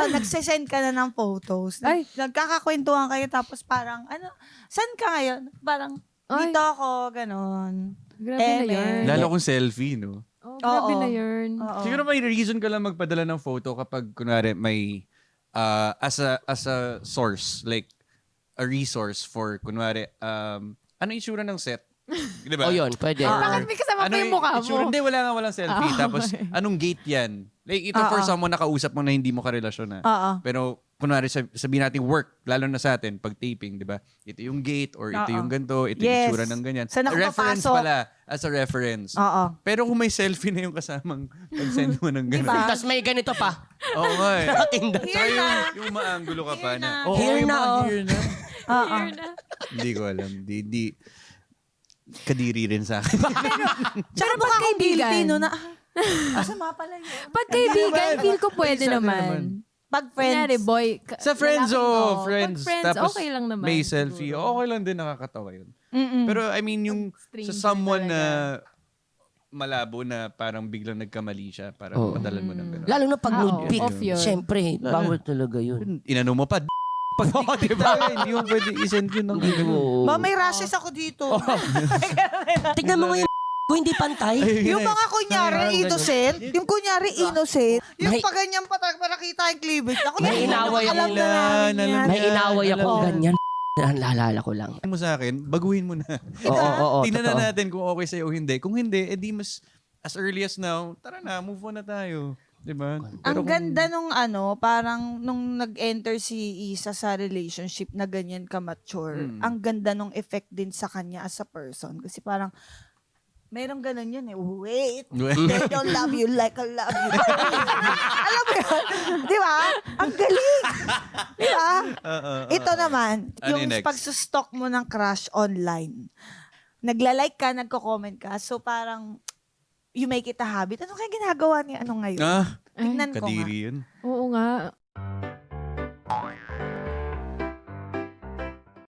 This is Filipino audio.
nagsisend ka na ng photos. Ay. Nagkakakwentuhan kayo tapos parang, saan ka ngayon? Parang, Ay. dito ako, ganon. Grabe na yun. Lalo kung selfie, no? Oh, grabe Oo. na yun. Oo. Siguro may reason ka lang magpadala ng photo kapag, kunwari, may, as a source, like, a resource for, kunwari, ano itsura ng set? Di ba? O yun, pwede. Bakit may kasama pa yung mukha mo? Hindi, walang selfie. Tapos, anong gate yan? Like, ito for someone na kausap mo na hindi mo karelasyon na. Oo. Pero, kunwari, sabihin natin work, lalo na sa atin, pag taping, di ba? Ito yung gate, or ito yung ganito, ito yung Yes. itsura ng ganyan. Saan ako Reference papasok? pala, as a reference. Oo. Pero kung may selfie na yung kasamang pag-send mo ng ganun. Diba? Tapos may ganito pa. Oo nga eh. Nakatinda. Saka yung maanggulo ka pa na. Oo, Here yung na, mga oh. here na. Oo. Hindi ko alam. Di kadiri rin sa akin. Tsaka Pero mukha pag akong kaibigan. Pilipino na, masama pala yun. Pag kaibigan, feel ko pwede Isa na naman. Pag friends. Kunyari, boy. Sa friends, lalaki, friends. Pag friends, Tapos okay lang naman. may selfie. siguro. Okay lang din, nakakatawa yun. Mm-mm. Pero I mean, yung stranger sa someone na talaga. malabo na parang biglang nagkamali siya, parang Oo. padalan mo ng gano'n. Lalo na pag nude Oo, pic. off yun. Siyempre, bawal talaga yun. Inano mo pa, pag diba? Hindi mo pwede isend yun ng gano'n. Oo. Ma, may rashes ako dito. Tignan mo ngayon, kung hindi pantay. Yung mga kunyari innocent, yung kunyari innocent, yung May- paganyan nakita yung cleavage. Ako May inaway alam ako. na namin yan. May inaway ako Oo. ganyan. Naalala ko lang. mo sa akin, baguhin mo na. Oo, Tingnan totoo. na natin kung okay sa'yo o hindi. Kung hindi, edi mas as early as now, tara na, move on na tayo. Diba? Ang ganda nung parang nung nag-enter si Isa sa relationship na ganyan ka-mature, ang ganda nung effect din sa kanya as a person. Kasi parang, merong ganun yun eh. Wait, they don't love you like I love you. Alam mo yun? Di ba? Ang galing. Di ba? Ito naman, Ano yung yung next? pagsustalk mo ng crush online. Nagla-like ka, nagko-comment ka, so parang, you make it a habit. Ano kaya ginagawa niya ngayon? Tignan ko nga. kadiri yun. Oo nga.